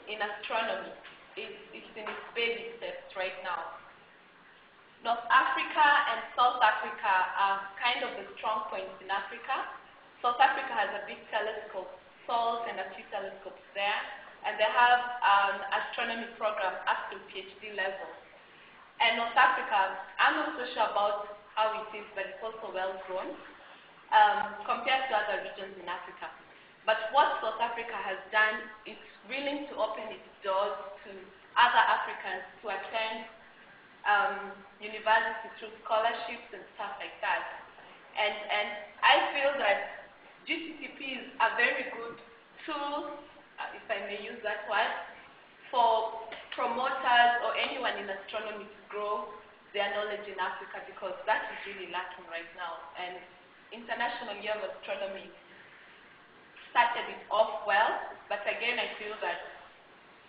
in astronomy. It's in its baby steps right now. North Africa and South Africa are kind of the strong points in Africa. South Africa has a big telescope, SOLT, and a few telescopes there, and they have an astronomy program up to PhD level. And North Africa, I'm not so sure about how it is, but it's also well grown compared to other regions in Africa. But what South Africa has done, it's willing to open its doors to other Africans to attend university through scholarships and stuff like that. And I feel that GCTP is a very good tool, if I may use that word, for promoters or anyone in astronomy to grow their knowledge in Africa, because that is really lacking right now. And International Year of Astronomy started it off well, but again I feel that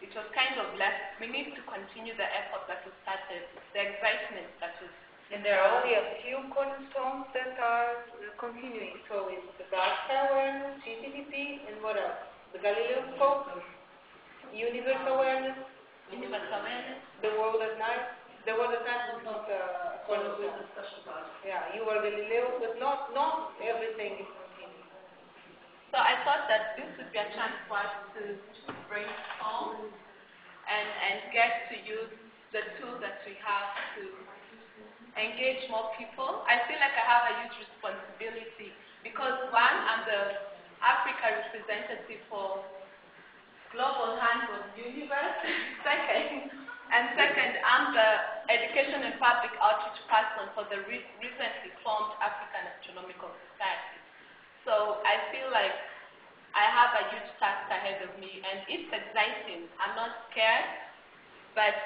it was kind of left. We need to continue the effort that was started, the excitement that was. And there are only a few cornerstones that are continuing. So it's the dark sky awareness, GCTP, and what else? The Galileo scope, universe awareness, the world at night. The world at night is not a cornerstone. Yeah, you are Galileo, but not everything is continuing. So I thought that this would be a chance for us to brainstorm and get to use the tool that we have to engage more people. I feel like I have a huge responsibility because, one, I'm the Africa representative for Global Hands of Universe, second, I'm the Education and Public Outreach person for the recently formed African Astronomical Society. So I feel like I have a huge task ahead of me, and it's exciting. I'm not scared, but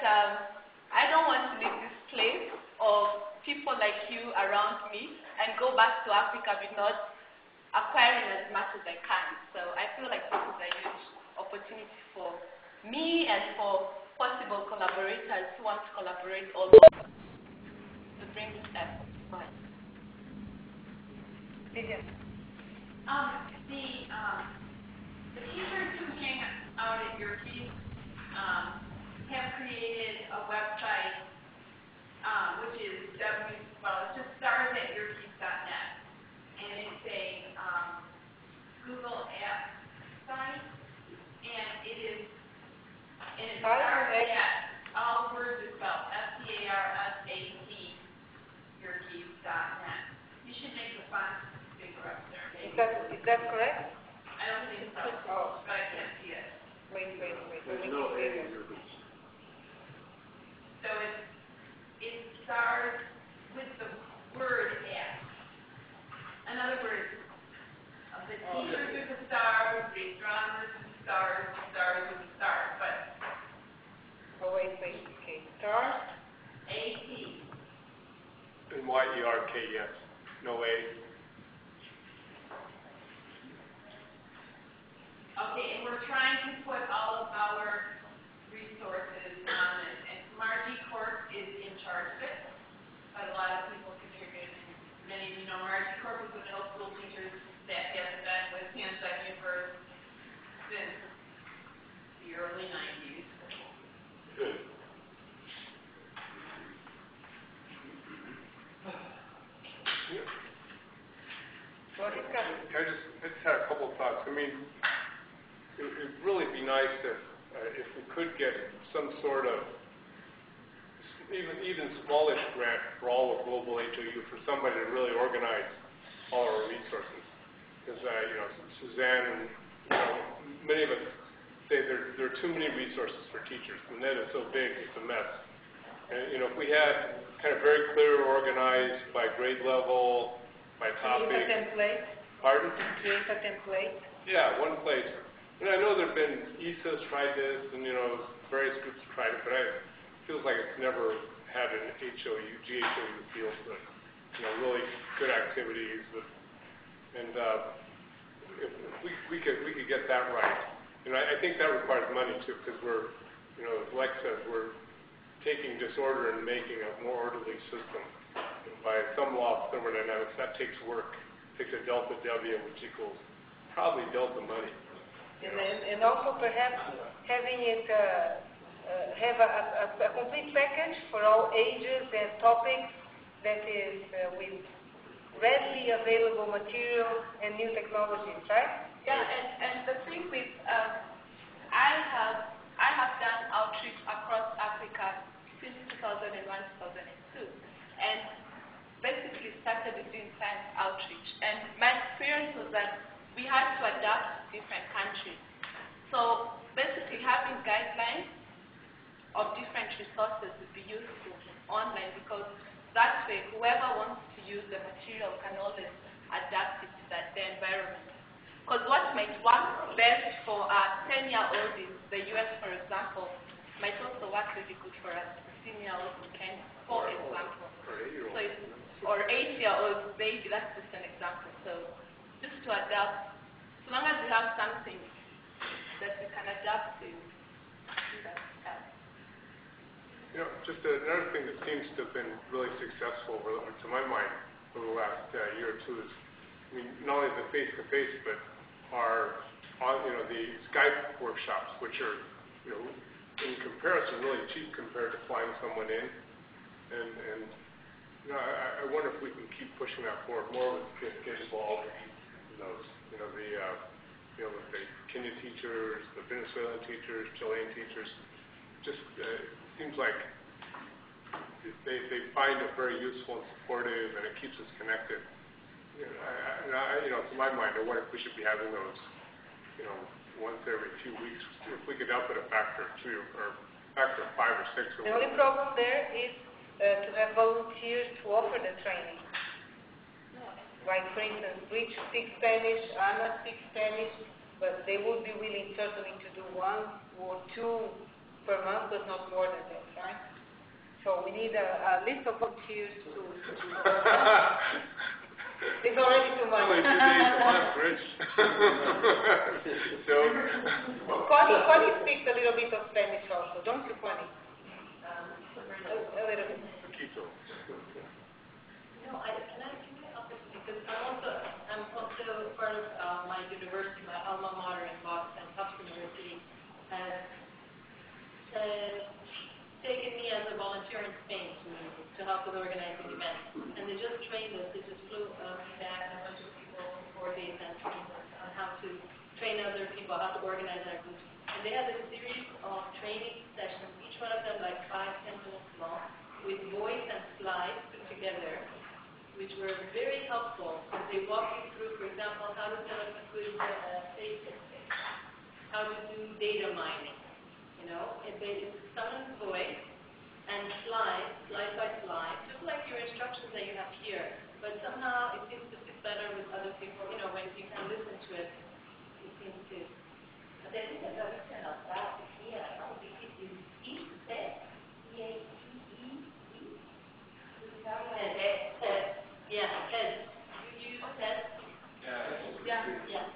I don't want to leave this place of people like you around me and go back to Africa without acquiring as much as I can. So I feel like this is a huge opportunity for me and for possible collaborators who want to collaborate all over to bring this effort forward. The teachers who hang out at your keys have created a website, which is it just starsatyyourkeys.net, and it's a Google app site, and it starts at all words are spelled STARSAT yourkeys.net. You should make the font bigger up there. Is that correct? I don't think so, but I can't see it. Wait. There's no A in your keys. So it starts with the word app. In other words, the teachers with the stars, the astronomers with the stars with the stars, but. Oh, wait, okay. Stars? A-T. And Y-E-R-K-S. No A. Okay, and we're trying to put all of our resources on it, and Margie Corp is in charge of it, but a lot of people contribute. Many of you know Margie Corp was a middle school teacher that has been with Hands On Universe since the early 90s. Good. I just had a couple of thoughts. I mean, it'd really be nice if we could get some sort of even smallish grant for all of Global HOU for somebody to really organize all our resources. Because Suzanne and many of us say there are too many resources for teachers. The net is so big, it's a mess. And if we had kind of very clear, organized by grade level, by topic. Create a template. Pardon? Create a template. Yeah, one place. And I know there have been ESA's tried this, and various groups have tried it, but it feels like it's never had an GHOU feel to it. Really good activities, and if we could get that right. I think that requires money too, because we're, as Lex says, we're taking disorder and making a more orderly system. And by some law of thermodynamics, that takes work. It takes a delta W, which equals probably delta money. And also perhaps having it have a complete package for all ages and topics that is with readily available material and new technologies, right? Yeah, and the thing with, I have done outreach across Africa since 2001, 2002, and basically started doing science outreach. And my experience was that we had to adapt to different countries. So basically having guidelines of different resources would be useful online, because that way whoever wants to use the material can always adapt it to their environment. Because what might work best for a 10-year-old in the US, for example, might also work really good for a 16-year-old in Kenya, for example. So or 8-year-old, maybe that's just an example. So just to adapt, so long as we have something that we can adapt to, that's You know, just another thing that seems to have been really successful, to my mind, over the last year or two is, I mean, not only the face-to-face, but the Skype workshops, which are, in comparison, really cheap compared to flying someone in. And I wonder if we can keep pushing that forward more with get involved in those. With the Kenya teachers, the Venezuelan teachers, Chilean teachers, just seems like they find it very useful and supportive, and it keeps us connected. To my mind, I wonder if we should be having those, once every few weeks. If we could up it a factor of 2 or factor of 5 or 6. The only problem there is to have volunteers to offer the training. Like, for instance, Rich speaks Spanish, Anna speaks Spanish, but they would be willing certainly to do 1 or 2 per month, but not more than that, right? So we need a list of volunteers to it's already too much. Only 2 days a month, Rich. So, Connie speaks a little bit of Spanish also, don't you, Connie? A little bit. Quito. Can I help this? Because I'm also part of my university, my alma mater in Boston, Tufts University, has taken me as a volunteer in Spain to help with organizing events. And they just trained us. They just flew me back and a bunch of people for 4 days and trained us on how to train other people, how to organize our groups. And they had a series of training sessions, each one of them like 5-10 minutes long, with voice and slides put together, which were very helpful. Because they walk you through, for example, how to set up a good Facebook page, how to do data mining. It's someone's voice and slide by slide, just like your instructions that you have here. But somehow it seems to fit better with other people. When you can listen to it, it seems to. Yeah, TED. You use TED? Yeah.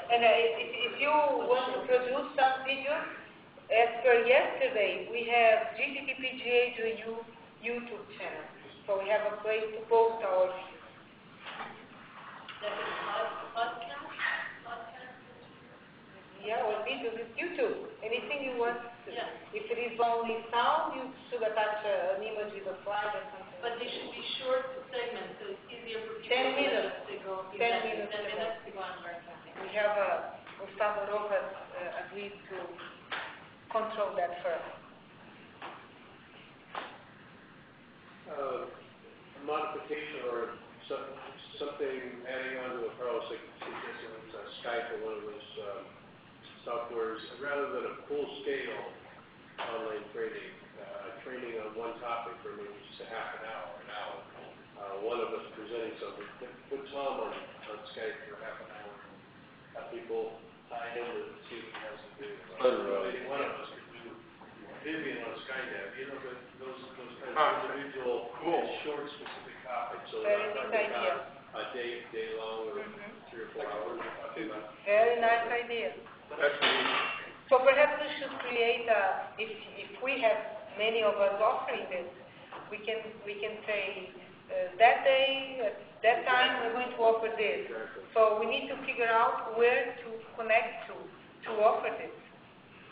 And if you want to produce some videos, as per yesterday, we have GHOU YouTube channel. So we have a place to post our videos. That's a podcast? Yeah, or videos is YouTube. Anything you want to. Yeah. If it is only sound, you should attach an image with a slide or something. But they should be short segments, so it's easier for 10 people minutes. to go. 10 minutes. 10 minutes to go and learn something. We have Gustavo Rojas agreed to control that for us. A modification or something adding on to what Carlos suggested with Skype or one of those softwares, rather than a full-scale online training, training on one topic for maybe just a half an hour, one of us presenting something. Put Tom on Skype for half an hour. Have people tie in to see what he has to do. Maybe one of us could do Vivian on Skynet. Those kind of individual, short, specific topics. So Very nice idea. A day long or 3 or 4 hours. Very nice idea. So perhaps we should create if we have many of us offering this, we can say that day, at that time, we're going to offer this. So we need to figure out where to connect to offer this.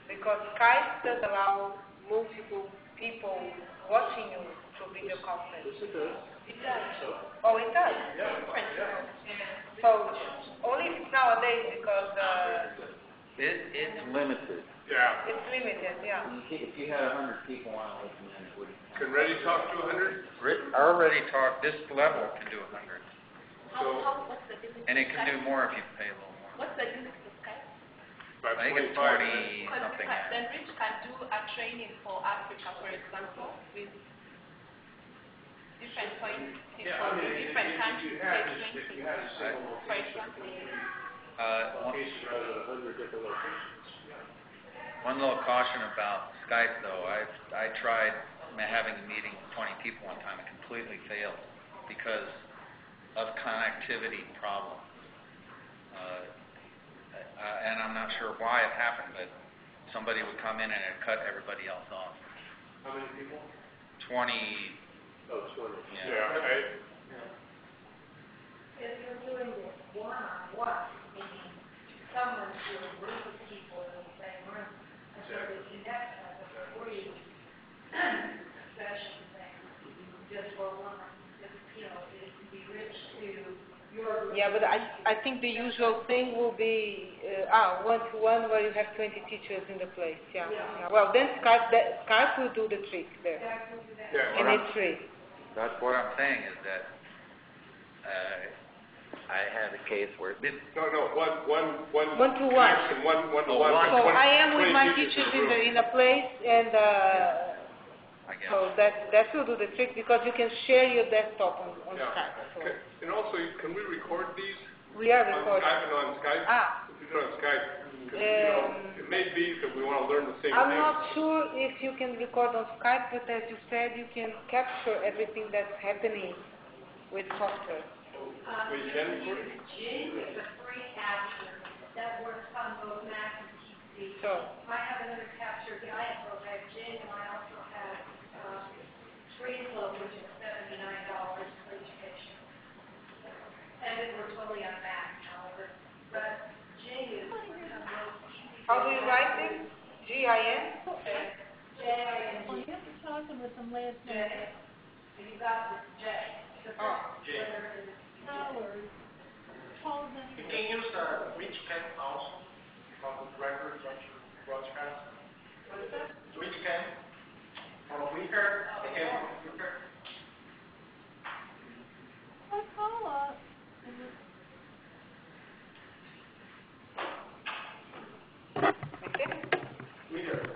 Because Skype does allow multiple people watching you through video conference. Yes, it does. It does. Oh, it does? Yeah. So only nowadays because It's limited. Yeah. it's limited, yeah. If you had 100 people on it, listen in, it wouldn't count. Can Ready talk to 100? Already talk, this level can do 100. What's the difference? And it can do more if you pay a little more. What's the difference with Skype? About I think it's 25. 20 Because something. then Rich can do a training for Africa, for example, with different points, different countries, If you had a single for location, example. location rather than 100 different locations. One little caution about Skype, though. I tried having a meeting with 20 people one time. It completely failed because of connectivity problems. And I'm not sure why it happened, but somebody would come in and it cut everybody else off. How many people? 20, Oh, 20. Yeah. If you're doing this one-on-one, meaning someone to a group of people in the same room, and so that you never have a free session thing, just for one, you know, it can be rich to your group. Yeah, but I think the usual thing will be one-to-one where you have 20 teachers in the place. Yeah. Well, then Skype will do the trick there, Yeah. and it's free. that's what I'm saying is that I had a case where this, No, one-to-one. One-to-one. One-to-one. So I am with 20 my teachers teachers in a room. in a place, and I guess. so that will do the trick because you can share your desktop on Yeah. Skype. So And also, can we record these we are on recording. Skype and on Skype? If we do it on Skype, 'cause, it may be that we want to learn the same I'm thing. not sure if you can record on Skype, but as you said, you can capture everything that's happening with software. Well, you can record it? GHOU is a free capture that works on both Mac and PC. So I have another capture giant program, GHOU, and I also have ScreenFlow, which is $79 for education. And it works only on Mac, however. But GHOU is one of the most easy. how do you write this? GIN? J-I-N-G. Well, you have to talk to them with some last J. name. And you got this J. The first letter is Howard. Paul's name. You can use Reach Pen also, from the record broadcast. what is that? Reach Pen, from a Flickr, again, Flickr. Oh, Paula. Okay. Reader.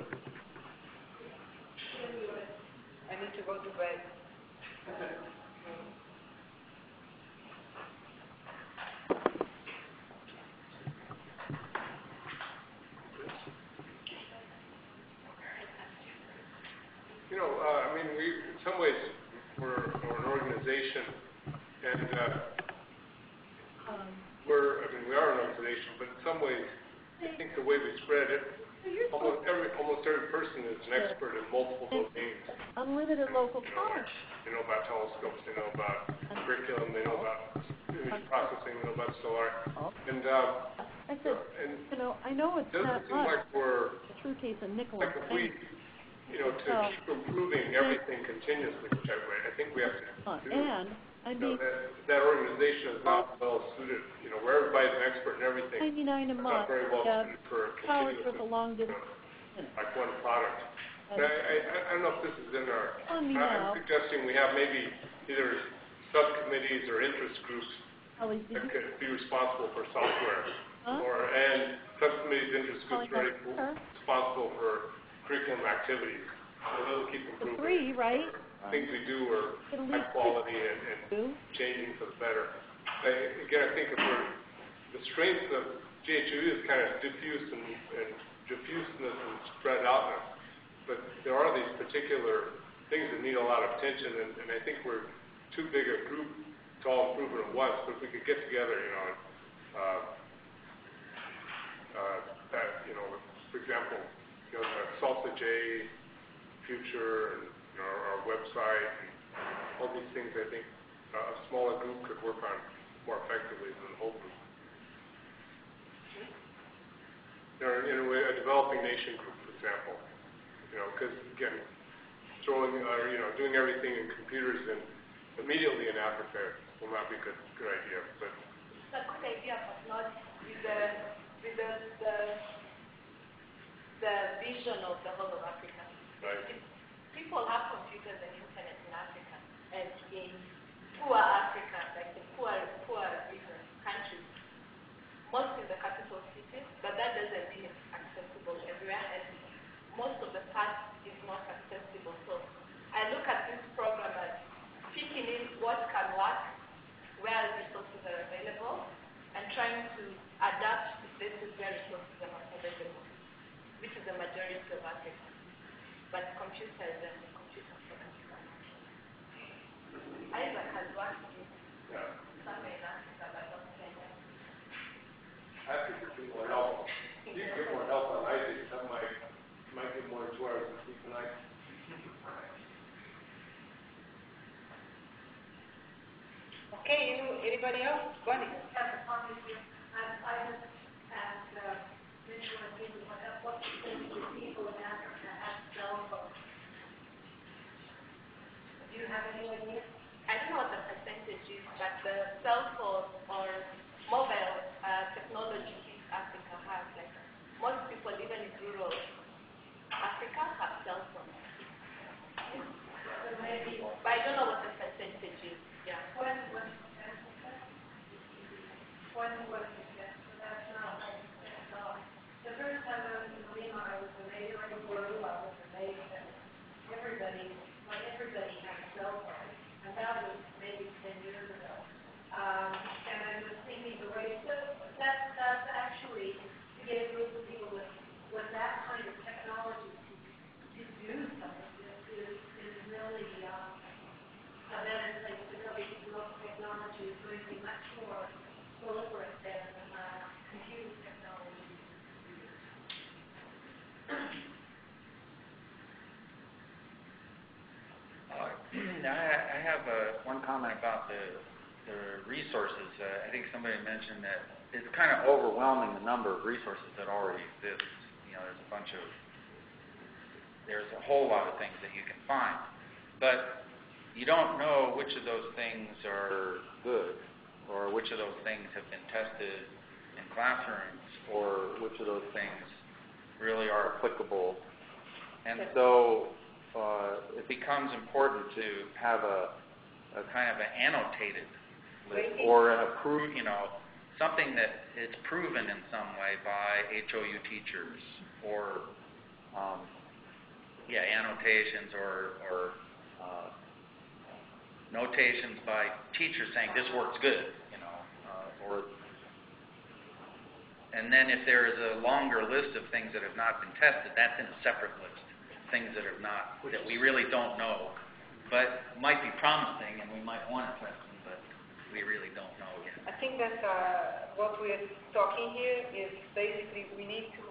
I need to go to bed. You know, I mean, in some ways, we're an organization, and we are an organization, but in some ways, I think the way we spread it, almost every person is an expert in multiple domains. Unlimited local You know, college. They know about telescopes, they know about curriculum, they know about image processing, they know about solar, and I said, I know it's it not doesn't seem much. like we're, The true case of Nicholas. like if we, to keep improving everything continuously, which I think we have to do. And I You know, mean, that organization is not well suited, where everybody's an expert in everything. 99 a It's month. not very well suited for College continuous, with a long distance. like one product. But I don't know if this is in our, On me now. I'm suggesting we have maybe either subcommittees or interest groups Holly, did that you could be responsible for software. Huh? And subcommittees, interest groups Holly, are responsible for curriculum activities. So they'll keep the improving. 3, right? Things we do are At high least quality and two. changing for the better. Again, I think if the strength of GHOU is kind of diffuseness and spread outness, but there are these particular things that need a lot of attention, and I think we're too big a group to all improve it at once. But if we could get together, for example, the Salsa J future and our website and all these things, I think a smaller group could work on more effectively than a developing nation, for example. Because again, doing everything in computers and immediately in Africa will not be a good idea. But it's a good idea, but not with the vision of the whole of Africa. right. People have computers and internet in Africa, and in poor Africa, like the poor different countries, most in the capital cities, but that doesn't mean it's accessible everywhere, and most of the parts is not accessible. So I look at this program as picking in what can work, where resources are available, and trying to adapt to places where resources are not available, which is the majority of Africa. But computers and computer programs. Isaac has worked with somewhere in Africa, but not Kenya. I think we need more help. You can get more help on Isaac. That might get more than 2 hours of sleep tonight. Okay, anybody else? Bonnie? Have a comment here. I just asked Mitchell and people what percentage of people in Africa have cell phones. Do you have any idea? I don't know what the percentage is, but the cell phone or mobile technology Africa has, like most people even in rural Africa have cell phones. So maybe But I don't know what the percentage is. Yeah. 21%. 21%. So that's not like at all. The first time I was in Lima, I was amazed. Or in Peru, I was amazed that everybody had cell phones. And that was maybe 10 years ago. And I was thinking the way that's actually to get a group of people with that kind of technology to do something is really a better place to go because local technology is going to be much more proliferate than computer technology. I have one comment about the resources. I think somebody mentioned that it's kind of overwhelming the number of resources that already exist. There's a whole lot of things that you can find, but you don't know which of those things are good, or which of those things have been tested in classrooms, or which of those things really are applicable. And so it becomes important to have a kind of an annotated list, or an approved, something that is proven in some way by HOU teachers, or annotations or notations by teachers saying this works good, and then if there is a longer list of things that have not been tested, that's in a separate list. Things that we really don't know, but might be promising, and we might want to test them, but we really don't know yet. I think that what we're talking here is basically we need to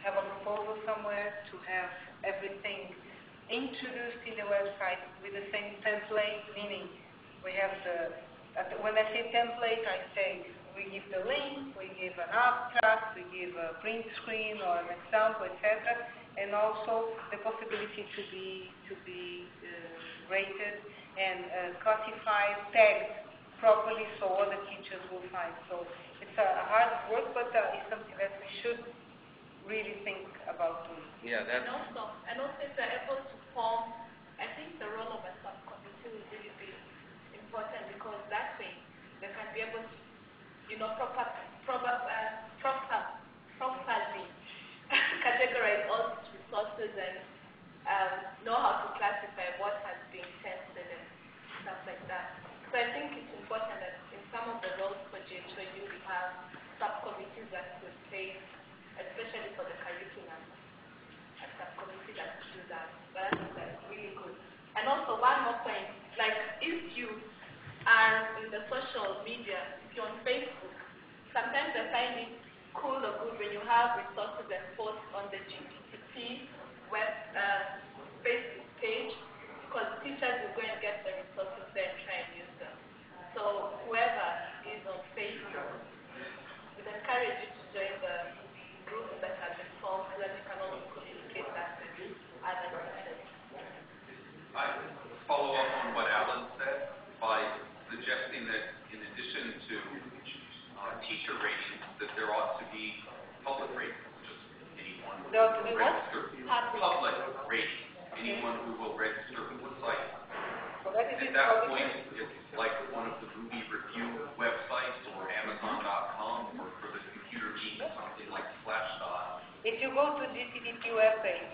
have a proposal somewhere to have everything introduced in the website with the same template, meaning we have when I say template, I say we give the link, we give an abstract, we give a print screen or an example, etc., and also the possibility to be rated and classified, tagged properly so all the teachers will find. So it's a hard work, but it's something that we should really think about doing. Yeah, that's... And also if they're able to form, I think the role of a subcommittee will really be important, because that way they can be able to, properly categorize all these resources and know how to classify what has been tested and stuff like that. So I think it's important that in some of the roles for GHOU we have subcommittees that could take, especially for the curriculum, a subcommittee that could do that. But I think that's really good. And also one more point, like if you are in the social media, if you're on Facebook, sometimes I find it cool or good when you have resources and posts on the GPTP web Facebook page, because teachers will go and get the resources there and try and use them. So whoever is on Facebook, we encourage you to join the group thinking that in addition to teacher ratings, that there ought to be public ratings. Just anyone who There ought to be will what? register. Public ratings. Anyone who will register for the site. So that is At it, that public point, it's like one of the movie review websites or Amazon.com, or for the computer geek, something like Slashdot. If you go to GCDP webpage,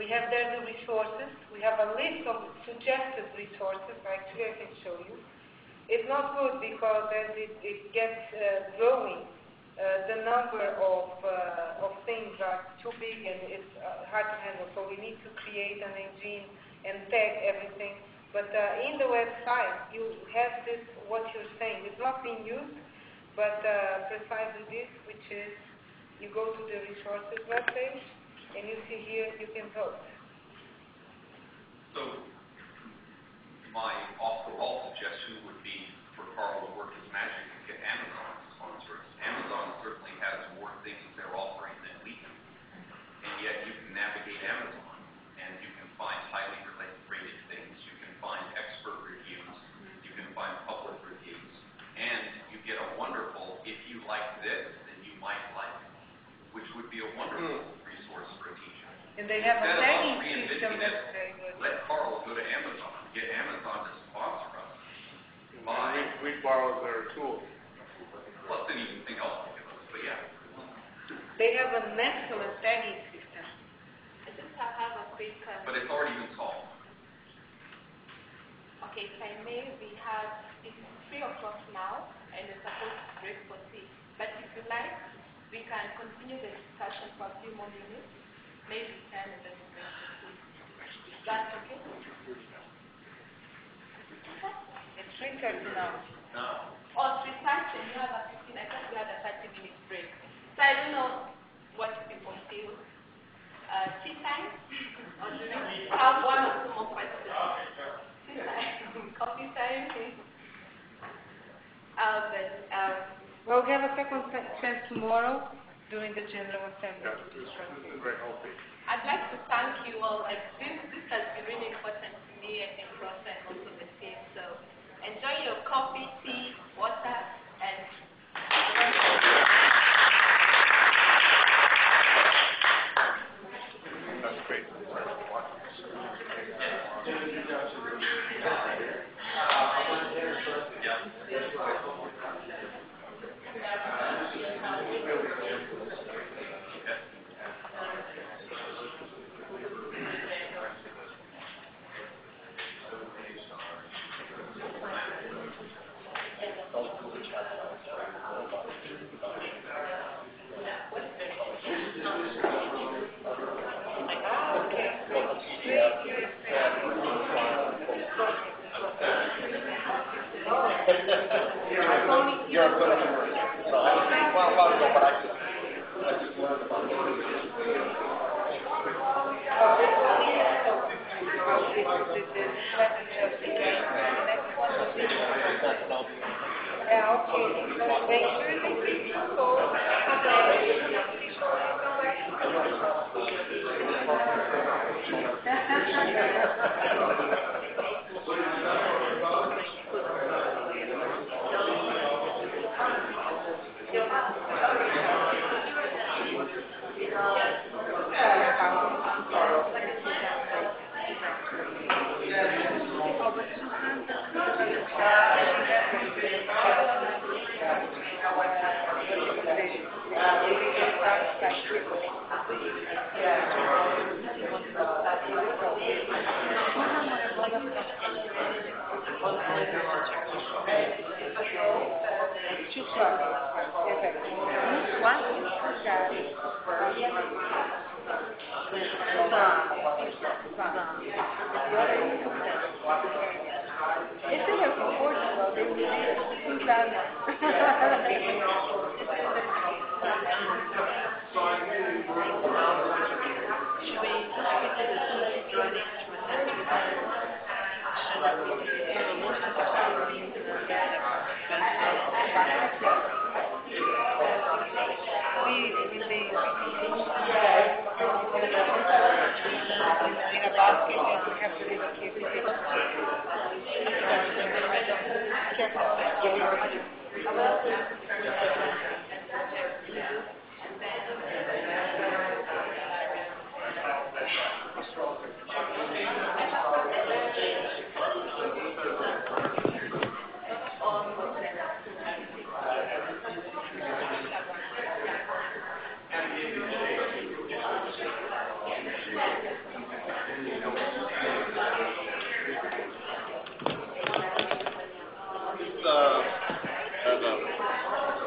we have there the resources. We have a list of suggested resources. Actually, I can show you. It's not good because as it gets growing, the number of things are too big and it's hard to handle. So we need to create an engine and tag everything. But in the website, you have this, what you're saying. It's not being used, but precisely this, which is you go to the resources webpage, and you see here you can vote. So my off-the-wall suggestion would be for Carl to work his magic and get Amazon to sponsor us. Amazon certainly has more things they're offering than we do, and yet you can navigate Amazon, and you can find highly rated things. You can find expert reviews. You can find public reviews, and you get a wonderful, if you like this, then you might like it, which would be a wonderful resource for a teacher. And they have a Instead of us tagging reinventing system it, that's very good. let Carl go to Amazon, get Amazon to sponsor us. Buy, We borrow their tools. plus anything else they give us, but yeah. They have an excellent tagging system. I just have a quick. But it's already been solved. Okay, if I may, it's 3 o'clock now, and it's supposed to break for tea. But if you like, we can continue the discussion for a few more minutes, maybe 10, and then break for tea. Is that okay? It's 3:30 now. No. Or 3:30, you have a 15, I thought we had a 30-minute break. So I don't know what people feel. Tea time? Or do we have one or two more questions? Tea time? Coffee time? Well, we have a second chance tomorrow during the General Assembly. Yeah, this is very healthy. I'd like to thank you all. Like this has been really important to me, I think, Rosa, and also the team. So enjoy your coffee, tea, water, and That's great. You're a good person. So I was thinking, well, about it, but I just learned about it. Careful.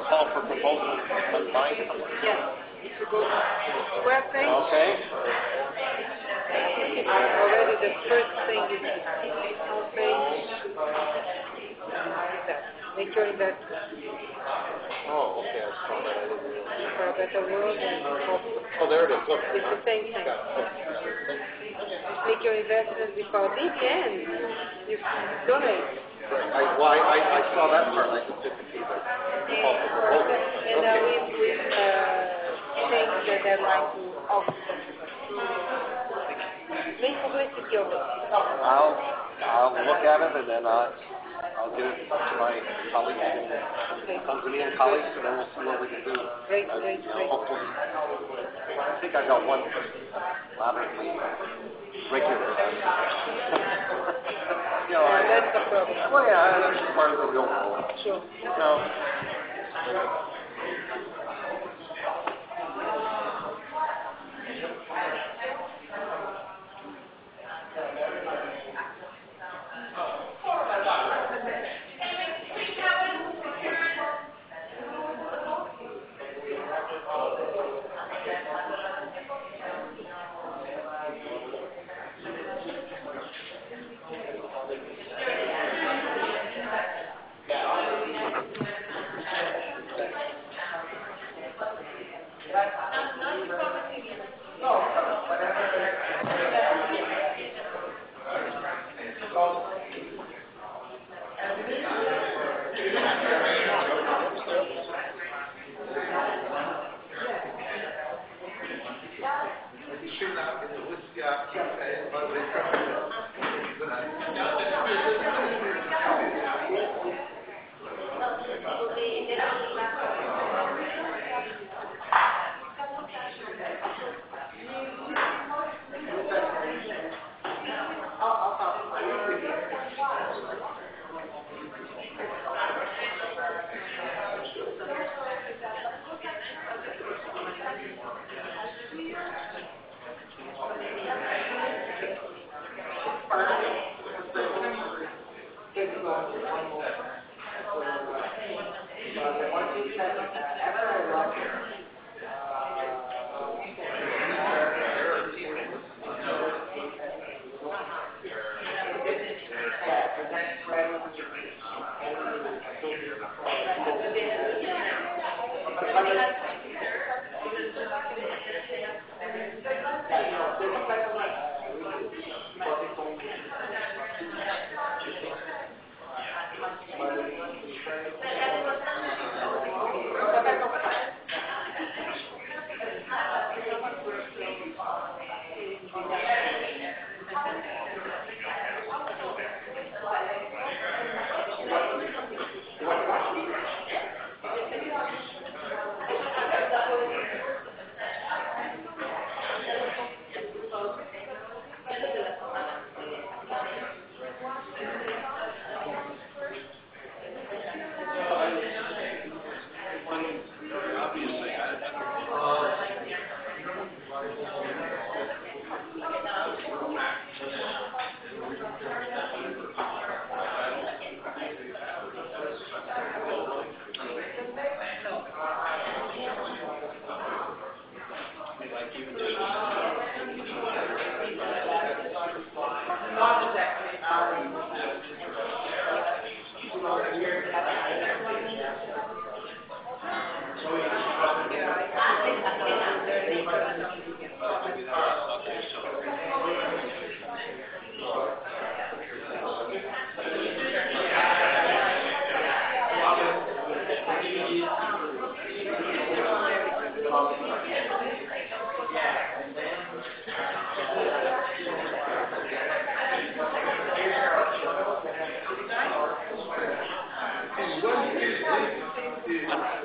Call for proposals on mine. Yes. If you go to webpage, Okay. already the first thing is homepage. Make your investment Oh, okay, I saw that. I didn't realize. for a better world and Oh, there it is. Look. it's the same thing. Got it. Make your investment because in the end, you donate. I saw that part. I just didn't see the call for proposals. And we changed the deadline to August. Make publicity of it. I'll look at it and then I'll give it to my colleagues and Tanzanian colleagues, and then we'll see what we can do. Great. Hopefully, I think I got one moderately regular. That's the problem. Well, yeah, that's part of the real world. Sure. No.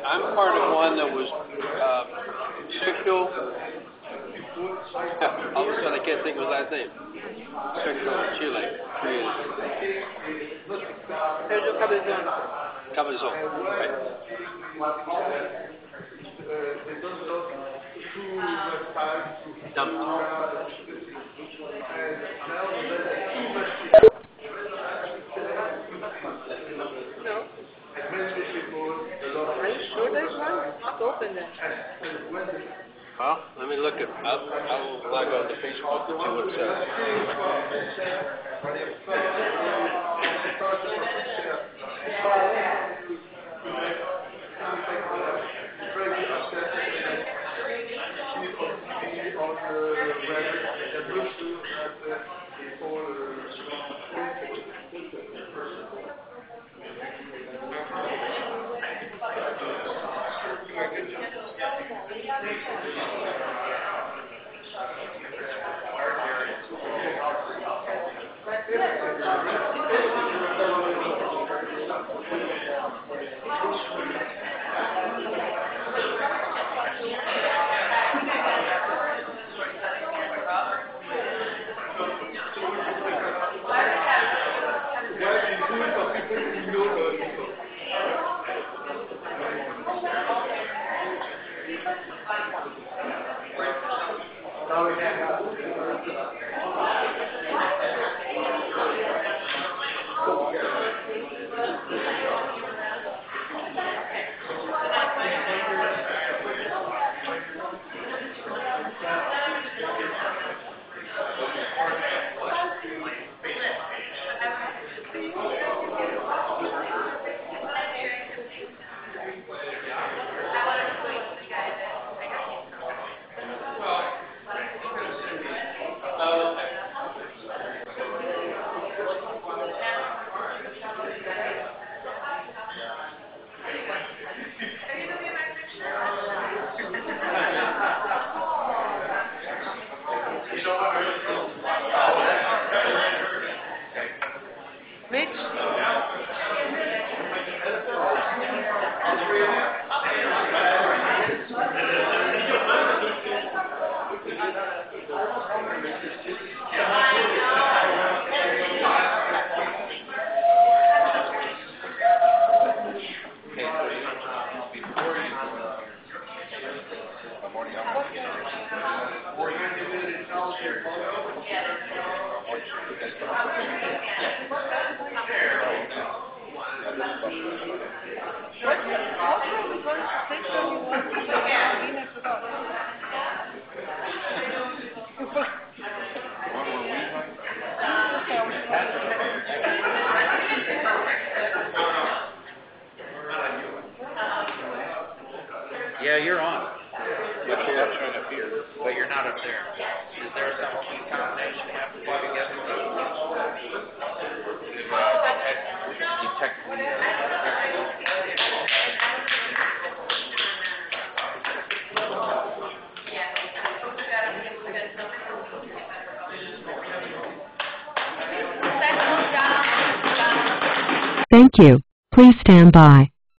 I'm part of one that was, Sergio, all of a sudden I can't think of his last name. Sergio Chile created. Sergio Cabezon. Cabezon, right. No. Are you sure there's one? Not open then. Well, let me look at, I'll log on to Facebook and see what it says. Yeah, you're on. But you're up showing up here. But you're not up there. Is there some key combination you have to do to get to the Thank you. Please stand by.